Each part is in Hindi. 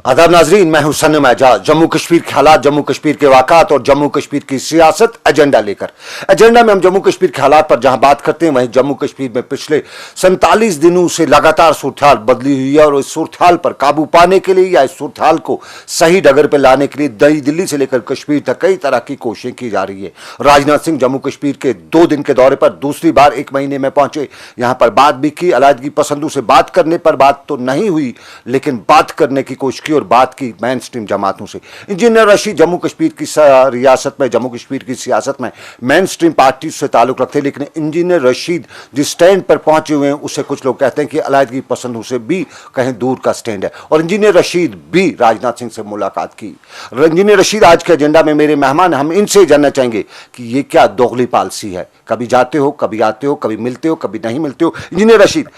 आदाब नाजरीन, मैं हूं सन्नम एजाज। जम्मू कश्मीर के हालात, जम्मू कश्मीर के वाक़ात और जम्मू कश्मीर की सियासत एजेंडा लेकर। एजेंडा में हम जम्मू कश्मीर के हालात पर जहां बात करते हैं, वहीं जम्मू कश्मीर में पिछले 47 दिनों से लगातार सूरत बदली हुई है और इस सूरत पर काबू पाने के लिए या इस सूरत को सही डगर पर लाने के लिए नई दिल्ली से लेकर कश्मीर तक कई तरह की कोशिशें की जा रही है। राजनाथ सिंह जम्मू कश्मीर के 2 दिन के दौरे पर दूसरी बार 1 महीने में पहुंचे। यहां पर बात भी की, अलायदगी पसंदों से बात करने पर बात तो नहीं हुई, लेकिन बात करने की कोशिश की और बात की मेन स्ट्रीम जमातों से। इंजीनियर रशीद जम्मू कश्मीर की रियासत में, जम्मू कश्मीर की सियासत में मेन स्ट्रीम पार्टी से ताल्लुक रखते हैं, लेकिन इंजीनियर रशीद जिस स्टैंड पर पहुंचे हुए हैं उससे कुछ लोग कहते हैं कि अलायदगी पसंदों से भी कहीं दूर का स्टैंड है। और इंजीनियर रशीद भी राजनाथ सिंह से मुलाकात की। इंजीनियर रशीद आज के एजेंडा में मेरे मेहमान। हम इनसे जानना चाहेंगे कि ये क्या दोगली पॉलिसी है, कभी जाते हो, कभी आते हो, कभी मिलते हो, कभी नहीं मिलते हो। Engineer Rashid,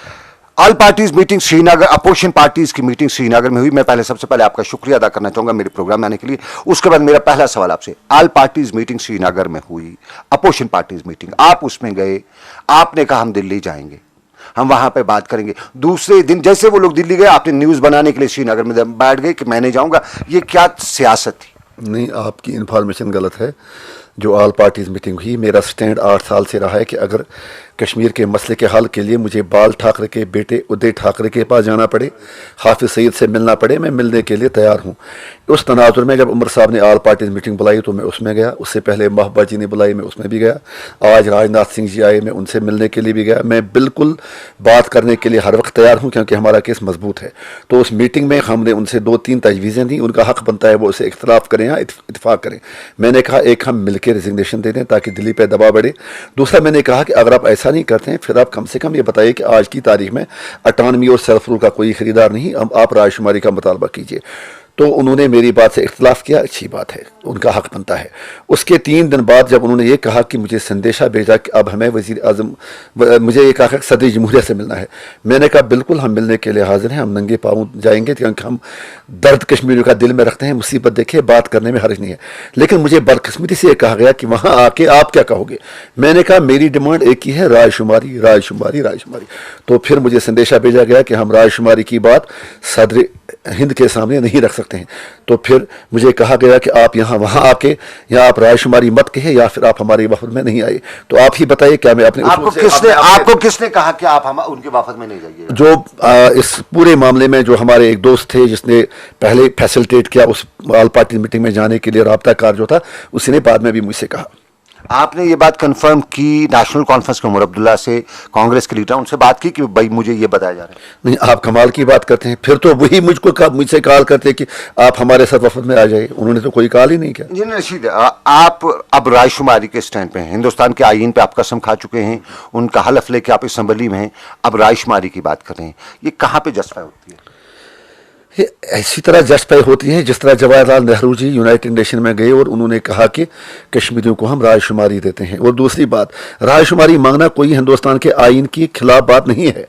all parties meeting Srinagar, opposition parties की मीटिंग श्रीनगर में हुई। मैं सबसे पहले आपका शुक्रिया अदा करना चाहूंगा मेरे प्रोग्राम में आने के लिए। उसके बाद मेरा पहला सवाल आपसे, ऑल पार्टीज मीटिंग श्रीनगर में हुई, अपोजिशन पार्टीज मीटिंग, आप उसमें गए, आपने कहा हम दिल्ली जाएंगे, हम वहां पे बात करेंगे। दूसरे दिन जैसे वो लोग दिल्ली गए, आपने न्यूज बनाने के लिए श्रीनगर में बैठ गए कि मैं नहीं जाऊंगा। ये क्या सियासत थी? नहीं, आपकी इन्फॉर्मेशन गलत है। जो ऑल पार्टीज मीटिंग हुई, मेरा स्टैंड 8 साल से रहा है कि अगर कश्मीर के मसले के हल के लिए मुझे बाल ठाकरे के बेटे उदय ठाकरे के पास जाना पड़े, हाफिज सईद से मिलना पड़े, मैं मिलने के लिए तैयार हूँ। उस तनाजुर में जब उमर साहब ने ऑल पार्टीज मीटिंग बुलाई तो मैं उसमें गया। उससे पहले महबूबा जी ने बुलाई, मैं उसमें भी गया। आज राजनाथ सिंह जी आए, मैं उनसे मिलने के लिए भी गया। मैं बिल्कुल बात करने के लिए हर वक्त तैयार हूँ, क्योंकि हमारा केस मजबूत है। तो उस मीटिंग में हमने उनसे 2-3 तजवीज़ें दी। उनका हक बनता है वो उसे इख्तलाफ करें या इत्तेफाक करें। मैंने कहा एक हम मिल के रिजिग्नेशन दे दें ताकि दिल्ली पर दबाव बढ़े। दूसरा मैंने कहा कि अगर आप ऐसा नहीं करते हैं फिर आप कम से कम ये बताइए कि आज की तारीख में अटानमी और सेल्फ रूल का कोई खरीदार नहीं, अब आप रायशुमारी का मुतालबा कीजिए। तो उन्होंने मेरी बात से इख्तलाफ किया, अच्छी बात है, उनका हक बनता है। उसके 3 दिन बाद जब उन्होंने ये कहा कि मुझे संदेशा भेजा कि अब हमें वज़ीर आज़म, मुझे ये कहा कि सदर जमहूरिया से मिलना है, मैंने कहा बिल्कुल हम मिलने के लिए हाजिर हैं, हम नंगे पाँव जाएंगे, क्योंकि हम दर्द कश्मीरियों का दिल में रखते हैं। मुसीबत देखिए, बात करने में हर्ज नहीं है। लेकिन मुझे बदकिस्मती से ये कहा गया कि वहाँ आके आप क्या कहोगे। मैंने कहा मेरी डिमांड एक ही है, रायशुमारी, रायशुमारी, रायशुमारी। तो फिर मुझे संदेशा भेजा गया कि हम रायशुमारी की बात सदर हिंद के सामने नहीं रख सकते हैं। तो फिर मुझे कहा गया कि आप यहाँ वहाँ आके या आप रायशुमारी मत कहे या फिर आप हमारे वफद में नहीं आए। तो आप ही बताइए क्या मैं अपने आपको किसने कहा कि आप हम उनके वफद में नहीं जाइए? जो इस पूरे मामले में जो हमारे एक दोस्त थे जिसने पहले फैसिलिटेट किया उस ऑल पार्टी मीटिंग में जाने के लिए, राब्ता-कार जो था, उसी ने बाद में भी मुझसे कहा। आपने ये बात कंफर्म की नेशनल कॉन्फ्रेंस में उमर अब्दुल्ला से, कांग्रेस के लीडर, उनसे बात की कि भाई मुझे ये बताया जा रहा है? नहीं, आप कमाल की बात करते हैं। फिर तो वही मुझसे कॉल करते कि आप हमारे साथ वफद में आ जाइए। उन्होंने तो कोई कॉल ही नहीं किया। इंजीनियर रशीद, आप अब रायशुमारी के स्टैंड पे हैं, हिंदुस्तान के आईन पे आप कसम खा चुके हैं, उनका हलफ लेके आप असम्बली में हैं, अब रायशुमारी की बात कर रहे हैं। ये कहाँ पे जस्टिफाई होती है? ऐसी तरह जस्टिफाई होती है जिस तरह जवाहरलाल नेहरू जी यूनाइटेड नेशन में गए और उन्होंने कहा कि कश्मीरियों को हम रायशुमारी देते हैं। और दूसरी बात, रायशुमारी मांगना कोई हिंदुस्तान के आइन की खिलाफ बात नहीं है।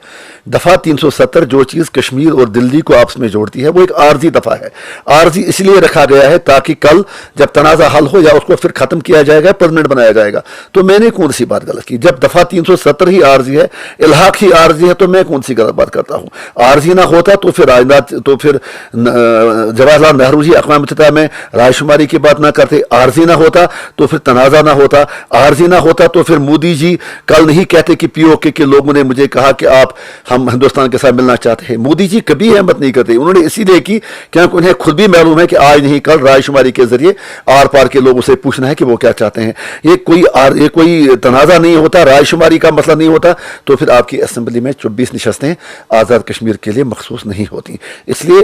दफ़ा 370 जो चीज़ कश्मीर और दिल्ली को आपस में जोड़ती है वो एक आर्जी दफ़ा है। आर्जी इसलिए रखा गया है ताकि कल जब तनाज़ा हल हो या उसको फिर ख़त्म किया जाएगा, परमानेंट बनाया जाएगा। तो मैंने कौन सी बात गलत की? जब दफ़ा 370 ही आर्जी है, इल्हाक ही आर्जी है, तो मैं कौन सी गलत बात करता हूँ? आर्जी ना होता तो फिर राजनाथ, तो फिर जवाहरलाल नेहरू जी अक़वाम मुत्तहिदा में रायशुमारी की बात ना करते। आर्जी ना होता तो फिर तनाज़ा ना होता। आर्जी ना होता तो फिर मोदी जी कल नहीं कहते कि पीओके के लोगों ने मुझे कहा कि आप हम हिंदुस्तान के साथ मिलना चाहते हैं। मोदी जी कभी हिम्मत नहीं करते। उन्होंने इसीलिए की क्योंकि उन्हें खुद भी मालूम है कि आज नहीं कल रायशुमारी के जरिए आर पार के लोगों से पूछना है कि वो क्या चाहते हैं। ये कोई तनाज़ा नहीं होता, रायशुमारी का मसला नहीं होता। तो फिर आपकी असेंबली में 24 नशस्तें आज़ाद कश्मीर के लिए मखसूस नहीं होती। इसलिए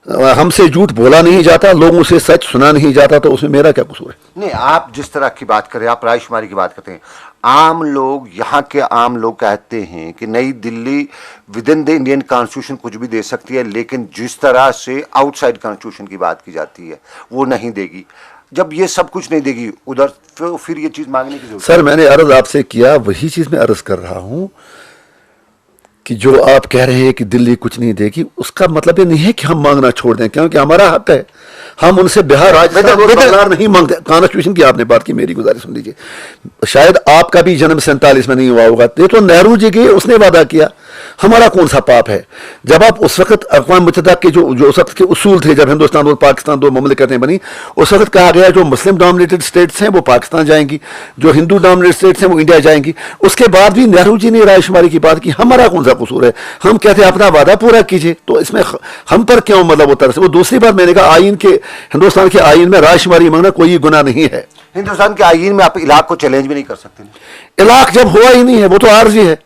हमसे झूठ बोला नहीं जाता, लोगों से सच सुना नहीं जाता, तो उसमें मेरा क्या कसूर है? नहीं, आप जिस तरह की बात करें, आप रायशुमारी की बात करते हैं, आम लोग, यहाँ के आम लोग कहते हैं कि नई Delhi with in the Indian constitution कुछ भी दे सकती है, लेकिन जिस तरह से आउटसाइड कॉन्स्टिट्यूशन की बात की जाती है वो नहीं देगी। जब ये सब कुछ नहीं देगी उधर, फिर ये चीज मांगने की जरूरत? सर, मैंने अर्ज आपसे किया, वही चीज मैं अर्ज कर रहा हूं। कि जो आप कह रहे हैं कि दिल्ली कुछ नहीं देगी, उसका मतलब ये नहीं है कि हम मांगना छोड़ दें, क्योंकि हमारा हक है। हम उनसे बिहार, राजस्थान और बंगाल नहीं मांगते। कॉन्स्टिट्यूशन की आपने बात की, मेरी गुजारिश सुन लीजिए। शायद आपका भी जन्म 47 में नहीं हुआ होगा, ये तो नेहरू जी के उसने वादा किया। हमारा कौन सा पाप है? जब आप उस वक्त अक़वाम मुत्तहिदा के जो उस वक्त के उसूल थे, जब हिंदुस्तान और पाकिस्तान दो ममलिकतें बनी, उस वक्त कहा गया जो मुस्लिम डोमिनेटेड स्टेट्स हैं वो पाकिस्तान जाएंगी, जो हिंदू डोमिनेटेड स्टेट्स हैं वो इंडिया जाएंगी। उसके बाद भी नेहरू जी ने रायशुमारी की बात की। हमारा कौन सा कसूर है? हम कहते हैं अपना वादा पूरा कीजिए, तो इसमें हम पर क्यों मतलब वो तरस? वो दूसरी बात मैंने कहा, आइन के, हिंदुस्तान के आइन में रायशुमारी मांगना कोई गुनाह नहीं है। हिंदुस्तान के आईन में आप इलाक को चैलेंज भी नहीं कर सकते। इलाक जब हुआ ही नहीं है, वो तो आर्जी है,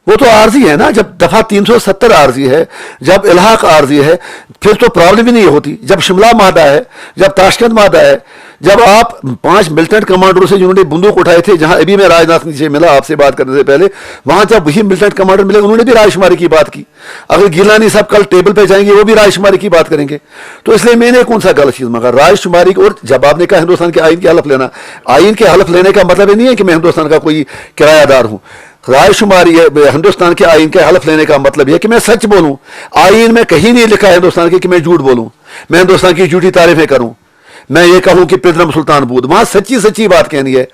वो तो आर्जी है ना। जब दफा 370 आर्जी है, जब इलाक आर्जी है, फिर तो प्रॉब्लम ही नहीं होती। जब शिमला मादा है, जब ताशकंद मादा है, जब आप 5 मिलिटेंट कमांडरों से जिन्होंने बंदूक उठाए थे, जहां अभी मैं राजनाथ सिंह से मिला आपसे बात करने से पहले, वहां जब वही मिलिटेंट कमांडर मिले, उन्होंने भी रायशुमारी की बात की। अगर गिलानी साहब कल टेबल पे जाएंगे, वो भी रायशुमारी की बात करेंगे। तो इसलिए मैंने कौन सा गलत चीज मांगा? रायशुमारी। और जब आपने कहा हिंदुस्तान के आइन के हलफ लेना, आइन के हलफ लेने का मतलब ये नहीं है कि मैं हिंदुस्तान का कोई किरायादार हूं। रायशुमारी, हिंदुस्तान के आइन के हलफ लेने का मतलब यह कि मैं सच बोलूं। आइन में कहीं नहीं लिखा है हिंदुस्तान के कि मैं झूठ बोलूं, मैं हिंदुस्तान की झूठी तारीफें करूं, मैं ये कहूं कि पितरम सुल्तान बूद। वहां सच्ची सच्ची बात कहनी है।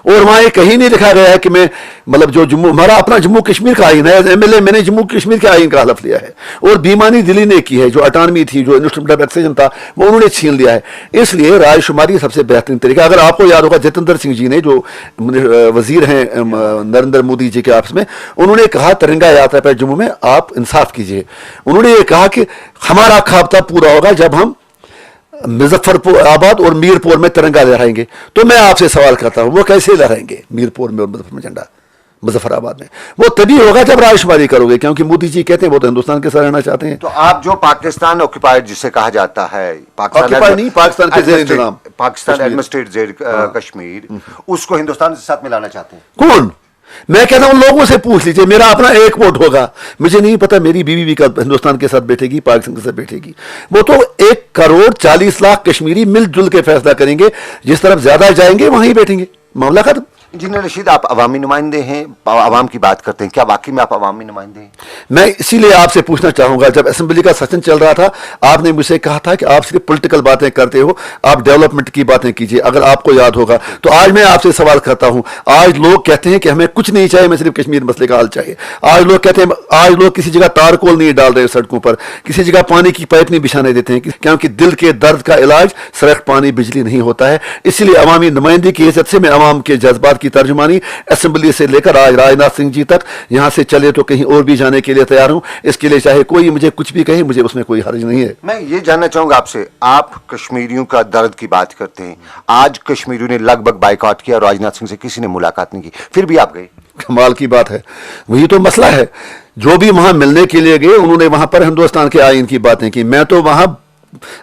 और वहां ये कहीं नहीं लिखा गया है कि मैं, मतलब जो जम्मू, हमारा अपना जम्मू कश्मीर का आइन है, एमएलए मैंने जम्मू कश्मीर के आइन का हलफ लिया है। और बेईमानी दिल्ली ने की है, जो अटानमी थी, जो इंस्ट्रूमेंट ऑफ एक्सेशन था, वो उन्होंने छीन लिया है। इसलिए रायशुमारी सबसे बेहतरीन तरीका। अगर आपको याद होगा, जितेंद्र सिंह जी ने, जो वजीर हैं नरेंद्र मोदी जी के आपस में, उन्होंने कहा तिरंगा यात्रा पर जम्मू में आप इंसाफ कीजिए। उन्होंने ये कहा कि हमारा ख्वाब तब पूरा होगा जब हम मुजफ्फराबाद और मीरपुर में तिरंगा लहराएंगे। तो मैं आपसे सवाल करता हूं, वो कैसे लहराएंगे मीरपुर में और मुजफ्फर में झंडा, मुजफ्फराबाद में? वो तभी होगा जब रायशुमारी करोगे, क्योंकि मोदी जी कहते हैं वो तो हिंदुस्तान के साथ रहना चाहते हैं। तो आप जो पाकिस्तान ऑक्युपाइड जिसे कहा जाता है, ऑक्युपाइड नहीं, पाकिस्तान के जेर इंतजाम, पाकिस्तान एडमिनिस्ट्रेटेड कश्मीर, उसको हिंदुस्तान के साथ मिलाना चाहते हैं। कौन? मैं कहता हूं लोगों से पूछ लीजिए, मेरा अपना एक वोट होगा। मुझे नहीं पता मेरी बीवी भी हिंदुस्तान के साथ बैठेगी, पाकिस्तान के साथ बैठेगी। वो तो 1 करोड़ 40 लाख कश्मीरी मिलजुल के फैसला करेंगे। जिस तरफ ज्यादा जाएंगे वहीं बैठेंगे, मामला खत्म। इंजीनियर रशीद, आप अवामी नुमाइंदे हैं, अवाम की बात करते हैं, क्या वाकई में आप अवामी नुमाइंदे हैं? मैं इसीलिए आपसे पूछना चाहूंगा, जब असेंबली का सेशन चल रहा था, आपने मुझसे कहा था कि आप सिर्फ पॉलिटिकल बातें करते हो, आप डेवलपमेंट की बातें कीजिए। अगर आपको याद होगा तो आज मैं आपसे सवाल करता हूं। आज लोग कहते हैं कि हमें कुछ नहीं चाहिए, हमें सिर्फ कश्मीर मसले का हल चाहिए। आज लोग कहते हैं, आज लोग किसी जगह तारकोल नहीं डाल रहे सड़कों पर, किसी जगह पानी की पाइप नहीं बिछाने देते हैं, क्योंकि दिल के दर्द का इलाज सिर्फ पानी बिजली नहीं होता है। इसलिए अवामी नुमाइंदगी की हैसियत से मैं अवाम के जज्बात की तर्जुमानी असेंबली से लेकर आज राजनाथ सिंह जी तक, यहां से चले तो कहीं और भी जाने के लिए तैयार हूं। इसके लिए चाहे कोई मुझे कुछ भी कहे, मुझे उसमें कोई हर्ज नहीं है। मैं ये जानना चाहूंगा आपसे, आप कश्मीरियों का दर्द की बात करते हैं, आज कश्मीरियों ने लगभग बाइकआउट किया, राजनाथ सिंह से किसी ने मुलाकात नहीं की, फिर भी आप गए। कमाल की बात है, वही तो मसला है। जो भी वहां मिलने के लिए गए, उन्होंने वहां पर हिंदुस्तान के आइन की बातें की। मैं तो वहां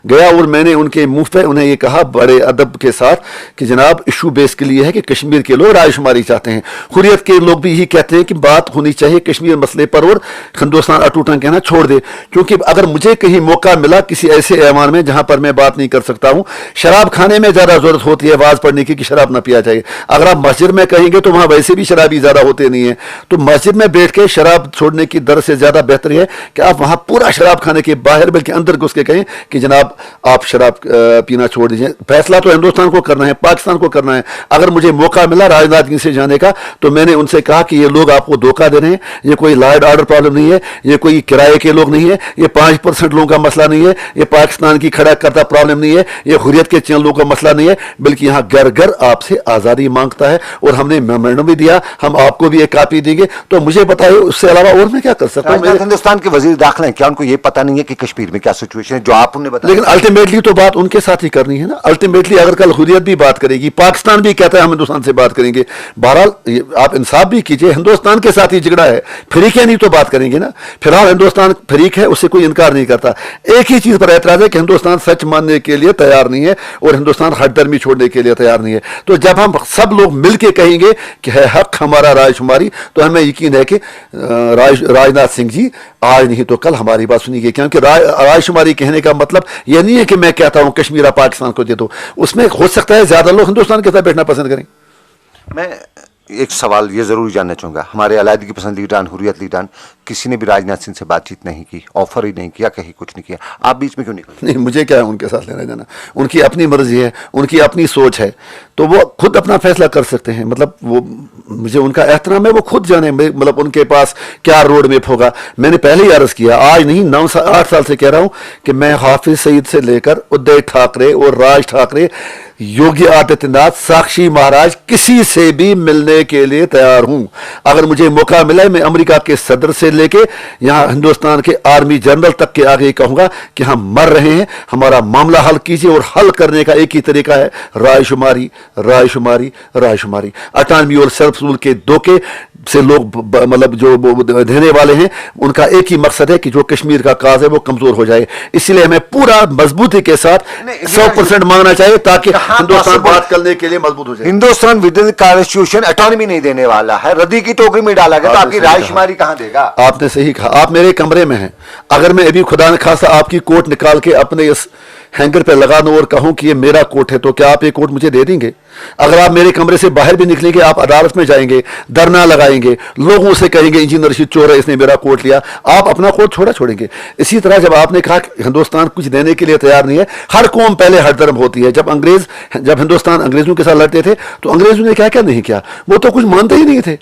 गया और मैंने उनके मुंह पे उन्हें ये कहा बड़े अदब के साथ कि जनाब इशू बेस के लिए है कि कश्मीर के लोग रायशुमारी चाहते हैं। हुर्रियत के लोग भी यही कहते हैं कि बात होनी चाहिए कश्मीर मसले पर और हिंदुस्तान अटूटन कहना छोड़ दे। क्योंकि अगर मुझे कहीं मौका मिला किसी ऐसे ऐवान में जहां पर मैं बात नहीं कर सकता हूं, शराब खाने में ज्यादा जरूरत होती है आवाज पढ़ने की कि शराब ना पिया जाए। अगर आप मस्जिद में कहेंगे तो वहां वैसे भी शराबी ज्यादा होते नहीं है, तो मस्जिद में बैठ के शराब छोड़ने की दर से ज्यादा बेहतर है कि आप वहां पूरा शराब खाने के बाहर बल्कि अंदर घुस के कहें कि जनाब आप शराब पीना छोड़ दीजिए। फैसला तो हिंदुस्तान को करना है, पाकिस्तान को करना है। अगर मुझे मौका मिला राजनाथ सिंह से जाने का तो मैंने उनसे कहा कि ये लोग आपको धोखा दे रहे हैं, ये कोई लॉ एंड ऑर्डर प्रॉब्लम नहीं है, ये कोई किराए के लोग नहीं है, ये 5% लोगों का मसला नहीं है, ये पाकिस्तान की खड़ा करता प्रॉब्लम नहीं है, ये हुर्रियत के चैनल लोगों का मसला नहीं है, बल्कि यहाँ घर घर आपसे आज़ादी मांगता है। और हमने मेमोरेंडम भी दिया, हम आपको भी एक कापी देंगे। तो मुझे बताइए उससे अलावा और मैं क्या कर सकता हूँ? हिंदुस्तान के वजीर दाखिला हैं, क्या उनको ये पता नहीं है कि कश्मीर में क्या सिचुएशन है जो आप उन्हें बताया? लेकिन अल्टीमेटली तो बात उनके साथ ही करनी है ना। अल्टीमेटली अगर कल हुर्रियत भी बात करेगी, पाकिस्तान भी कहता है हम हिंदुस्तान से बात करेंगे, बहरहाल आप इंसाफ भी कीजिए, हिंदुस्तान के साथ ही झगड़ा है, फरीक है नहीं तो बात करेंगे ना। फिलहाल हिंदुस्तान फरीक है, उससे कोई इनकार नहीं करता। एक ही चीज पर एतराज है कि हिंदुस्तान सच मानने के लिए तैयार नहीं है और हिंदुस्तान हठधर्मी छोड़ने के लिए तैयार नहीं है। तो जब हम सब लोग मिलकर कहेंगे कि है हक हमारा रायशुमारी, तो हमें यकीन है कि राजनाथ सिंह जी आज नहीं तो कल हमारी बात सुनिए। क्योंकि रायशुमारी कहने का मतलब यह नहीं है कि मैं कहता हूं कश्मीर पाकिस्तान को दे दो, उसमें हो सकता है ज्यादा लोग हिंदुस्तान के साथ बैठना पसंद करें। मैं एक सवाल ये जरूर जानना चाहूंगा, हमारे अलैदगी पसंद लीडरान, हुर्रियत लीडरान, किसी ने भी राजनाथ सिंह से बातचीत नहीं की, ऑफर ही नहीं किया, कहीं कुछ नहीं किया, आप बीच में क्यों निकले? नहीं, मुझे क्या है उनके साथ लेना जाना, उनकी अपनी मर्जी है, उनकी अपनी सोच है, तो वो खुद अपना फैसला कर सकते हैं। मतलब वो मुझे उनका एहतराम है, वो खुद जाने मतलब उनके पास क्या रोड मैप होगा। मैंने पहले ही अर्ज किया, आज नहीं 8 साल से कह रहा हूं कि मैं हाफिज सईद से लेकर उद्धव ठाकरे और राज ठाकरे, योगी आदित्यनाथ, साक्षी महाराज, किसी से भी मिलने के लिए तैयार हूं। अगर मुझे मौका मिला, मैं अमेरिका के सदर से लेके यहां हिंदुस्तान के आर्मी जनरल तक के आगे कहूंगा कि हम मर रहे हैं, हमारा मामला हल कीजिए। और हल करने का एक ही तरीका है, रायशुमारी, रायशुमारी, रायशुमारी। अटानवी और सेल्फ रूल के धोखे से लोग मतलब जो देने वाले हैं, उनका एक ही मकसद है कि जो कश्मीर का काज है वो कमजोर हो जाए। इसलिए हमें पूरा मजबूती के साथ 100% मांगना चाहिए ताकि हिंदुस्तान बात करने के लिए मजबूत हो जाए। Hindustan with in constitution autonomy नहीं देने वाला है, रद्दी की टोकरी में डाला गया, तो आपकी रायशुमारी कहां देगा? आपने सही कहा। आप मेरे कमरे में हैं, अगर मैं अभी खुदा न खासा आपकी कोट निकाल के अपने इस हैंगर पे लगा दूं और कहूं कि ये मेरा कोट है, तो क्या आप ये कोट मुझे दे देंगे? अगर आप मेरे कमरे से बाहर भी निकलेंगे, आप अदालत में जाएंगे, धरना लगाएंगे, लोगों से कहेंगे इंजीनियर रशीद चोर है, इसने मेरा कोट लिया, आप अपना कोट छोड़ेंगे। इसी तरह जब आपने कहा कि हिंदुस्तान कुछ देने के लिए तैयार नहीं है, हर कौम पहले हरदर्म होती है। जब हिंदुस्तान अंग्रेजों के साथ लड़ते थे तो अंग्रेजों ने क्या क्या नहीं किया, वो तो कुछ मानते ही नहीं थे,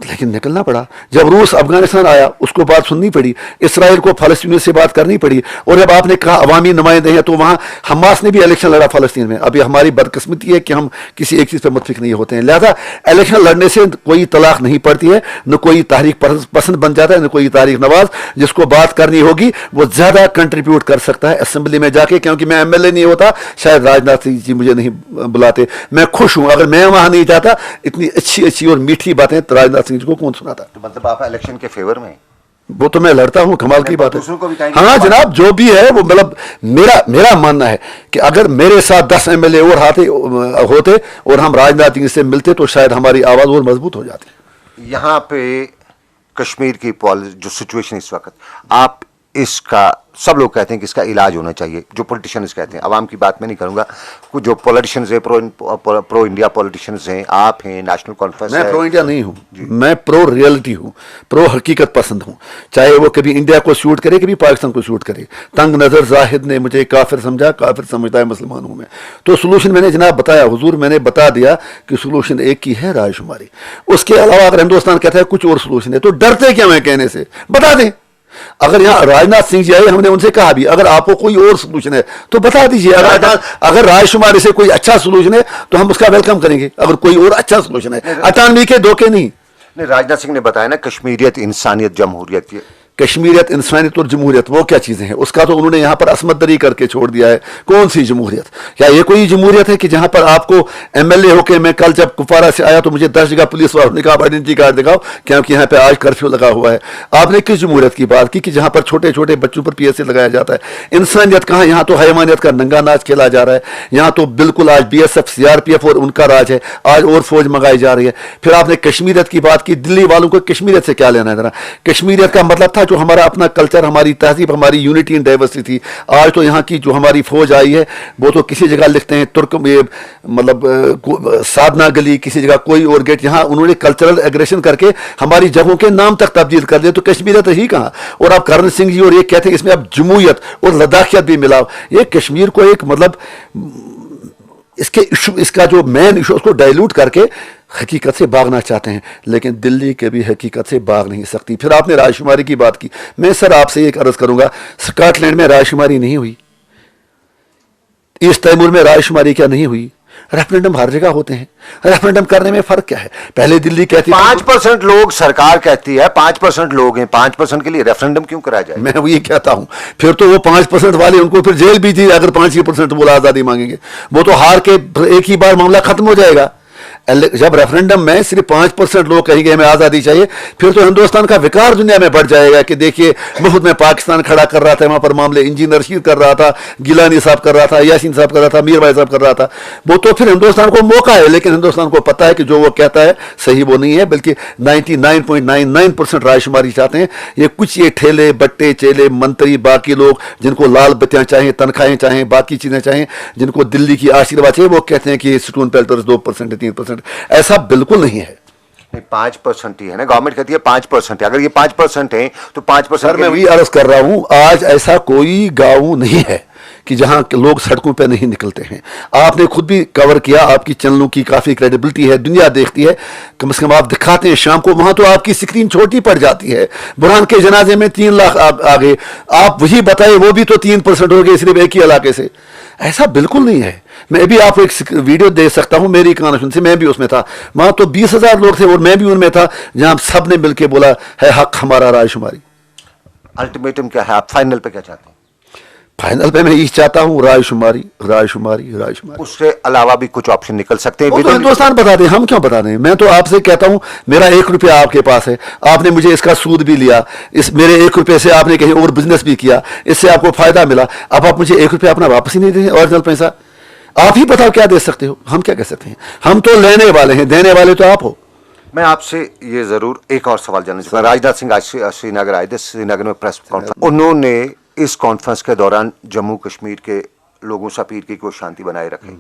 लेकिन निकलना पड़ा। जब रूस अफगानिस्तान आया, उसको बात सुननी पड़ी, इसराइल को फलस्तीनियों से बात करनी पड़ी। और जब आपने कहा अवामी नुमाइंदे हैं, तो वहां हमास ने भी इलेक्शन लड़ा फलस्तीन में। अभी हमारी बदकिस्मती है कि हम किसी एक चीज पर मुतफिक नहीं होते हैं, लिहाजा इलेक्शन लड़ने से कोई तलाक नहीं पड़ती है, न कोई तारीख पसंद बन जाता है, न कोई तारीख नवाज। जिसको बात करनी होगी वो ज्यादा कंट्रीब्यूट कर सकता है असेंबली में जाके, क्योंकि मैं MLA नहीं होता, शायद राजनाथ सिंह जी मुझे नहीं बुलाते। मैं खुश हूं, अगर मैं वहां नहीं जाता, इतनी अच्छी अच्छी और मीठी बातें राजनाथ को कौन सुनाता? तो मतलब आप इलेक्शन के फेवर में? वो तो मैं लड़ता हूं, कमाल की बात है। दूसरों को भी कहेंगे? हाँ जनाब, जो भी है वो मतलब मेरा मानना है कि अगर मेरे साथ 10 MLA और होते और हम राजनाथ सिंह से मिलते, तो शायद हमारी आवाज और मजबूत हो जाती। यहां पे कश्मीर की जो सिचुएशन इस वक्त, आप इसका, सब लोग कहते हैं कि इसका इलाज होना चाहिए, जो पॉलिटिशियंस कहते हैं, अवाम की बात मैं नहीं करूंगा, कुछ जो पॉलिटिशियंस हैं, प्रो इंडिया पॉलिटिशियंस हैं, आप हैं, नेशनल कॉन्फ्रेंस है। मैं प्रो इंडिया नहीं हूं, मैं प्रो रियलिटी हूं, प्रो हकीकत पसंद हूं। चाहे वो कभी इंडिया को शूट करे, कभी पाकिस्तान को शूट करे। तंग नजर जाहिद ने मुझे काफिर समझा, काफिर समझता है मुसलमान हूं मैं। तो सोल्यूशन मैंने जनाब बताया, हुजूर मैंने बता दिया कि सोल्यूशन एक ही है, रायशुमारी। उसके अलावा अगर हिंदुस्तान कहता है कुछ और सोल्यूशन है, तो डरते क्या मैं कहने से? बता दें। अगर यहां राजनाथ सिंह जी आए, हमने उनसे कहा भी अगर आपको कोई और सोल्यूशन है तो बता दीजिए। अगर रायशुमारी से कोई अच्छा सोल्यूशन है तो हम उसका वेलकम करेंगे, अगर कोई और अच्छा सोल्यूशन है। अटानवी के धोखे नहीं। राजनाथ सिंह ने बताया ना, कश्मीरियत, इंसानियत, जमहूरियत। कश्मीरियत, इंसानियत और जमहूरियत वो क्या चीजें हैं? उसका तो उन्होंने यहां पर असमत दरी करके छोड़ दिया है। कौन सी जमहूरियत? क्या ये कोई जमहूरियत है कि जहां पर आपको MLA होके, मैं कल जब कुपवारा से आया तो मुझे 10 जगह पुलिस वालों ने कहा आइडेंटिटी कार्ड दिखाओ, क्योंकि यहां पे आज कर्फ्यू लगा हुआ है। आपने किस जमहूरियत की बात की कि जहां पर छोटे छोटे बच्चों पर PSA लगाया जाता है? इंसानियत कहां? यहां तो हैवानियत का नंगा नाच खेला जा रहा है। यहां तो बिल्कुल आज BSF, CRPF और उनका राज है, आज और फौज मंगाई जा रही है। फिर आपने कश्मीरियत की बात की, दिल्ली वालों को कश्मीरियत से क्या लेना है? जरा, कश्मीरियत का मतलब था जो हमारा अपना कल्चर, हमारी तहजीब, हमारी यूनिटी इन डाइवर्सिटी थी। आज तो यहाँ की जो हमारी फौज आई है, वो तो किसी जगह लिखते हैं तुर्क में, मतलब साधना गली, किसी जगह कोई और गेट। यहाँ उन्होंने कल्चरल एग्रेशन करके हमारी जगहों के नाम तक तब्दील कर दिए, तो कश्मीरियत ही कहाँ? और आप करण सिंह जी और ये कहते हैं इसमें अब जमहूरियत और लद्दाखियत भी मिलाओ। ये कश्मीर को एक मतलब इसका जो मेन इशू, उसको डाइल्यूट करके हकीकत से भागना चाहते हैं, लेकिन दिल्ली के भी हकीकत से भाग नहीं सकती। फिर आपने रायशुमारी की बात की, मैं सर आपसे एक अर्ज करूंगा, स्कॉटलैंड में रायशुमारी नहीं हुई, ईस्ट तैमूर में रायशुमारी क्या नहीं हुई? रेफरेंडम हर जगह होते हैं, रेफरेंडम करने में फर्क क्या है? पहले दिल्ली कहती 5% लोग, सरकार कहती है 5% लोग हैं, 5% के लिए रेफरेंडम क्यों कराया जाए? मैं वही कहता हूं, फिर तो वो 5% वाले, उनको फिर जेल भी थी अगर 5% वो आजादी मांगेंगे। वो तो हार के एक ही बार मामला खत्म हो जाएगा। जब रेफरेंडम में सिर्फ 5% लोग कहेंगे हमें आजादी चाहिए, फिर तो हिंदुस्तान का विकार दुनिया में बढ़ जाएगा कि देखिए मुफ्त में पाकिस्तान खड़ा कर रहा था, वहां पर मामले इंजीनियर रशीद कर रहा था, गिलानी साहब कर रहा था, यासीन साहब कर रहा था, मीर भाई साहब कर रहा था। वो तो फिर हिंदुस्तान को मौका है, लेकिन हिंदुस्तान को पता है कि जो वो कहता है सही वो नहीं है, बल्कि 99.99% रायशुमारी चाहते हैं। ये कुछ ये ठेले बट्टे चेले मंत्री, बाकी लोग जिनको लाल बत्तियां चाहें, तनख्वाहें चाहें, बाकी चीजें चाहें, जिनको दिल्ली की आशीर्वाद चाहिए, वो कहते हैं कि स्टोन पेल्टर्स 2% 3%। 5%, ऐसा बिल्कुल नहीं है। 5% ही है ना, गवर्नमेंट कहती है 5% है। अगर ये 5% है तो 5% सर मैं वही अर्ज कर रहा हूं, आज ऐसा कोई गांव नहीं है कि जहां के लोग सड़कों पे नहीं निकलते हैं। आपने खुद भी कवर किया, आपकी चैनलों की काफी क्रेडिबिलिटी है, दुनिया देखती है, कम से कम आप दिखाते हैं शाम को, वहां तो आपकी स्क्रीन छोटी पड़ जाती है। बुरहान के जनाजे में 3 लाख आ गए, आप वही बताए वो भी तो 3% हो गए सिर्फ एक ही इलाके से। ऐसा बिल्कुल नहीं है। मैं भी आपको एक वीडियो दे सकता हूं मेरी कॉन्फ्रेंस से, मैं भी उसमें था, वहां तो 20,000 लोग थे और मैं भी उनमें था, जहां सब ने मिलकर बोला है हक हमारा रायशुमारी। अल्टीमेटम क्या है, आप फाइनल पे क्या चाहते हैं? फाइनल पे मैं यही चाहता हूं, रायशुमारी रायशुमारी रायशुमारी। उससे अलावा भी कुछ ऑप्शन निकल सकते हैं? वो तो हिंदुस्तान बता दें, हम क्यों बता दें? मैं तो आपसे कहता हूं, मेरा 1 रुपया आपके पास है, आपने मुझे इसका सूद भी लिया, इस मेरे 1 रुपये से आपने कहीं और बिजनेस भी किया, इससे आपको फायदा मिला, अब आप मुझे 1 रुपया अपना वापस ही नहीं देंगे, ओरिजिनल पैसा। आप ही बताओ क्या दे सकते हो, हम क्या कह सकते हैं? हम तो लेने वाले हैं, देने वाले तो आप हो। मैं आपसे ये जरूर एक और सवाल जानना चाहूंगा। राजनाथ सिंह आज श्रीनगर आए थे, श्रीनगर में प्रेस कॉन्फ्रेंस, उन्होंने इस कॉन्फ्रेंस के दौरान जम्मू कश्मीर के लोगों से अपील की कि वो शांति बनाए रखें।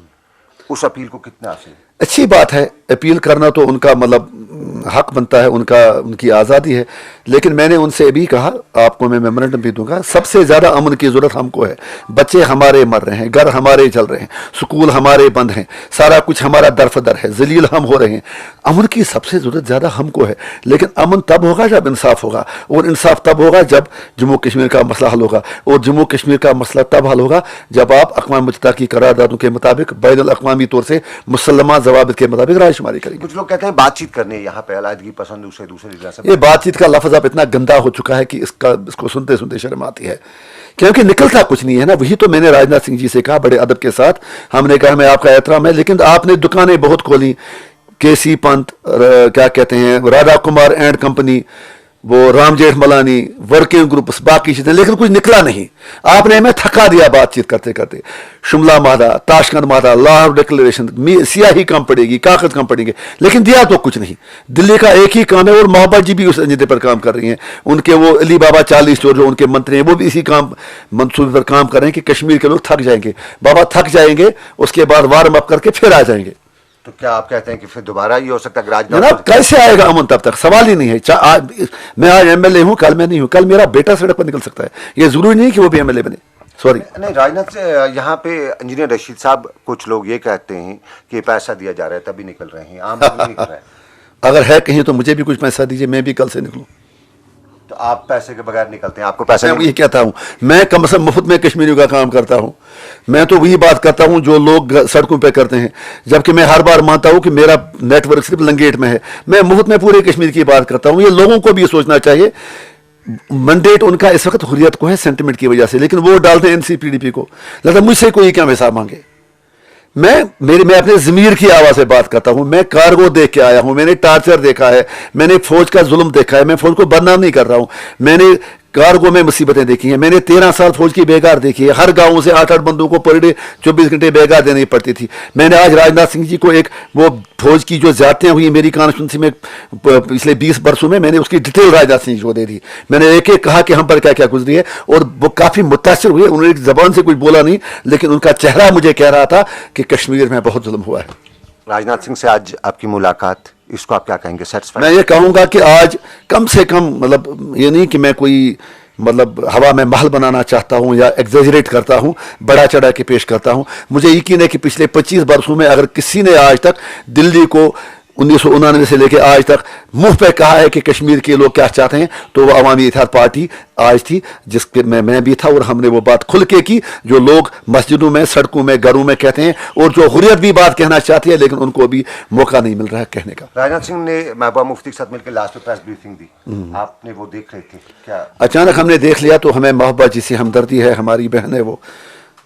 उस अपील को कितना हासिल? अच्छी बात है, अपील करना तो उनका मतलब हक बनता है, उनकी आज़ादी है, लेकिन मैंने उनसे भी कहा, आपको मैं मेमोरेंडम भी दूंगा, सबसे ज़्यादा अमन की ज़रूरत हमको है। बच्चे हमारे मर रहे हैं, घर हमारे जल रहे हैं, स्कूल हमारे बंद हैं, सारा कुछ हमारा दरफदर है, जलील हम हो रहे हैं। अमन की सबसे ज़रूरत ज़्यादा हमको है, लेकिन अमन तब होगा जब इंसाफ होगा, और इंसाफ तब होगा जब जम्मू कश्मीर का मसला हल होगा, और जम्मू कश्मीर का मसला तब हल होगा जब आप अक़वाम मुत्तहिदा की करारदादों के मुताबिक बैनुल अक़वामी तौर से मुसल्लमा ज़वाबित के मुताबिक रायशुमारी करेंगे। कुछ लोग कहते हैं बातचीत करने यहाँ पे अलायदगी पसंद दूसरे रियासत। ये बातचीत का लफ्ज़ अब इतना गंदा हो चुका है कि इसको सुनते सुनते शर्म आती है, क्योंकि निकलता कुछ नहीं है ना। वही तो मैंने राजनाथ सिंह जी से कहा बड़े अदब के साथ, हमने कहा मैं आपका एहतराम है, लेकिन आपने दुकानें बहुत खोली, केसी पंत, क्या कहते हैं, राधा कुमार एंड कंपनी, वो राम जेठमलानी, वर्किंग ग्रुप्स, बाकी चीजें, लेकिन कुछ निकला नहीं। आपने हमें थका दिया बातचीत करते करते। शिमला मादा, ताशकंद मादा, लाहौर डिक्लेरेशन, सियाही कम पड़ेगी, कागज कम पड़ेंगे, लेकिन दिया तो कुछ नहीं। दिल्ली का एक ही काम है, और मोहब्बत जी भी उस एजेंडे पर काम कर रही हैं। उनके वो अली बाबा 40 चोर जो उनके मंत्री हैं, वो भी इसी मंसूबे पर काम कर रहे हैं कि कश्मीर के लोग थक जाएंगे। बाबा थक जाएंगे, उसके बाद वार्म अप करके फिर आ जाएंगे। तो क्या आप कहते हैं कि फिर दोबारा ये हो सकता है? जनाब कैसे आएगा अमन? तब तक सवाल ही नहीं है। मैं आज एमएलए हूं, कल मैं नहीं हूं, कल मेरा बेटा सड़क पर निकल सकता है, ये जरूरी नहीं कि वो भी एमएलए बने। सॉरी नहीं, राजनाथ से यहाँ पे इंजीनियर रशीद साहब, कुछ लोग ये कहते हैं कि पैसा दिया जा रहा है तभी निकल रहे हैं, आम नहीं निकल रहे हैं। अगर है कहीं तो मुझे भी कुछ पैसा दीजिए, मैं भी कल से निकलूं। तो आप पैसे के बगैर निकलते हैं? आपको पैसा? मैं ये कहता हूं, मैं कम से कम मुफ्त में कश्मीरियों का काम करता हूं। मैं तो वही बात करता हूं जो लोग सड़कों पे करते हैं, जबकि मैं हर बार मानता हूं कि मेरा नेटवर्क सिर्फ लंगेट में है। मैं मुफ्त में पूरे कश्मीर की बात करता हूं। ये लोगों को भी सोचना चाहिए। मैंडेट उनका इस वक्त हुर्रियत को है, सेंटिमेंट की वजह से, लेकिन वो डालते हैं एनसीपीडीपी को। लगता मुझसे कोई क्या हिसाब मांगे। मैं अपने ज़मीर की आवाज़ से बात करता हूं। मैं कार्गो देख के आया हूं, मैंने टार्चर देखा है, मैंने फौज का जुल्म देखा है। मैं फौज को बदनाम नहीं कर रहा हूं, मैंने कार्गो में मुसीबतें देखी हैं। मैंने 13 साल फौज की बेगार देखी है। हर गांव से 8-8 बंदों को पर डे 24 घंटे बेगार देनी पड़ती थी। मैंने आज राजनाथ सिंह जी को एक वो फौज की जो ज़्यादतियाँ हुई मेरी कॉन्स्टिट्यूंसी में पिछले 20 वर्षों में, मैंने उसकी डिटेल राजनाथ सिंह जी को दे दी। मैंने एक एक कहा कि हम पर क्या क्या गुजरी है, और वो काफ़ी मुतासिर हुए। उन्होंने एक ज़बान से कुछ बोला नहीं, लेकिन उनका चेहरा मुझे कह रहा था कि कश्मीर में बहुत जुल्म हुआ है। राजनाथ सिंह से आज आपकी मुलाकात, इसको आप क्या कहेंगे? सेटिस्फाइड? मैं ये कहूँगा कि आज कम से कम, मतलब ये नहीं कि मैं कोई मतलब हवा में महल बनाना चाहता हूं या एग्जेजरेट करता हूं, बड़ा चढ़ा के पेश करता हूं। मुझे यकीन है कि पिछले 25 वर्षों में अगर किसी ने आज तक दिल्ली को 1999 से लेकर आज तक मुंह पे कहा है कि कश्मीर के लोग क्या चाहते हैं, तो वो अवामी इत्तेहाद पार्टी आज थी, जिसके मैं भी था, और हमने वो बात खुल के की जो लोग मस्जिदों में, सड़कों में, घरों में कहते हैं, और जो हुर्रियत भी बात कहना चाहती है, लेकिन उनको भी मौका नहीं मिल रहा है कहने का। राजनाथ सिंह ने महबूबा मुफ्ती के साथ मिलकर लास्ट में प्रेस ब्रीफिंग दी, आपने वो देख रहे थे क्या? अचानक हमने देख लिया, तो हमें महबूबा जी से हमदर्दी है, हमारी बहन है वो,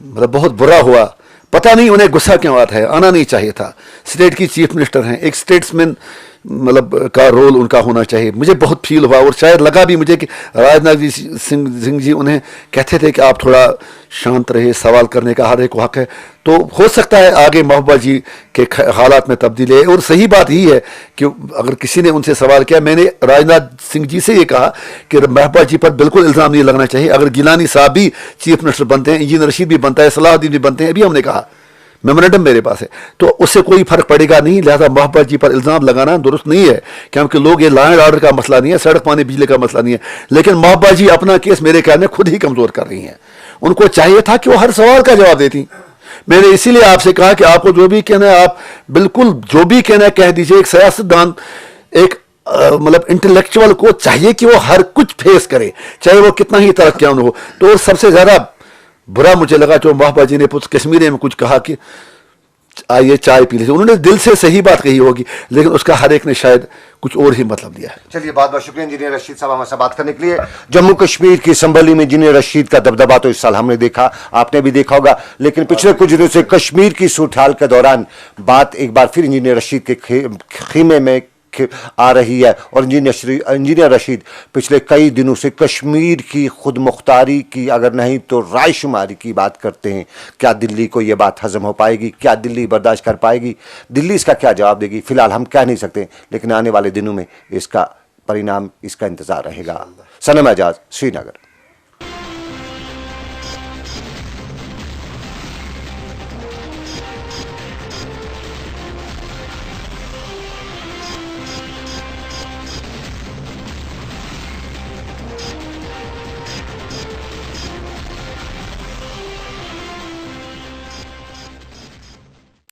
मतलब बहुत बुरा हुआ। पता नहीं उन्हें गुस्सा क्यों आता है, आना नहीं चाहिए था। स्टेट की चीफ मिनिस्टर हैं, एक स्टेट्समैन मतलब का रोल उनका होना चाहिए। मुझे बहुत फील हुआ, और शायद लगा भी मुझे कि राजनाथ सिंह जी उन्हें कहते थे कि आप थोड़ा शांत रहे, सवाल करने का हर एक को हक है। तो हो सकता है आगे महबूबा जी के हालात में तब्दीली है, और सही बात ही है कि अगर किसी ने उनसे सवाल किया, मैंने राजनाथ सिंह जी से ये कहा कि महबूबा जी पर बिल्कुल इल्ज़ाम नहीं लगना चाहिए। अगर गिलानी साहब भी चीफ मिनिस्टर बनते हैं, इंजीनियर रशीद भी बनता है, सलाहुद्दीन भी बनते हैं, अभी हमने कहा, मेमोरेंडम मेरे पास है, तो उससे कोई फर्क पड़ेगा नहीं। लिहाजा महबूबा जी पर इल्ज़ाम लगाना दुरुस्त नहीं है, क्योंकि लोग, ये लॉ एंड ऑर्डर का मसला नहीं है, सड़क पानी बिजली का मसला नहीं है। लेकिन महबूबा जी अपना केस मेरे ख्याल में खुद ही कमज़ोर कर रही हैं। उनको चाहिए था कि वो हर सवाल का जवाब देती। मैंने इसीलिए आपसे कहा कि आपको जो भी कहना है, आप बिल्कुल जो भी कहना है कह दीजिए। एक सियासतदान, एक मतलब इंटेलेक्चुअल को चाहिए कि वो हर कुछ फेस करे, चाहे वो कितना ही तरक्यान हो। तो सबसे ज़्यादा बुरा मुझे लगा जो महबूबा जी ने कश्मीरी में कुछ कहा कि आइए चाय पी लीजिए। उन्होंने दिल से सही बात कही होगी, लेकिन उसका हर एक ने शायद कुछ और ही मतलब दिया है। चलिए, बहुत बहुत शुक्रिया इंजीनियर रशीद साहब हमारे साथ बात करने के लिए। जम्मू कश्मीर की संभली में इंजीनियर रशीद का दबदबा तो इस साल हमने देखा, आपने भी देखा होगा, लेकिन पिछले कुछ दिनों से कश्मीर की सूरत-हाल के दौरान बात एक बार फिर इंजीनियर रशीद के खीमे में आ रही है। और इंजीनियर रशीद पिछले कई दिनों से कश्मीर की खुद मुख्तारी की अगर नहीं तो रायशुमारी की बात करते हैं। क्या दिल्ली को यह बात हजम हो पाएगी? क्या दिल्ली बर्दाश्त कर पाएगी? दिल्ली इसका क्या जवाब देगी? फिलहाल हम कह नहीं सकते, लेकिन आने वाले दिनों में इसका परिणाम, इसका इंतजार रहेगा। सनम एजाज, श्रीनगर।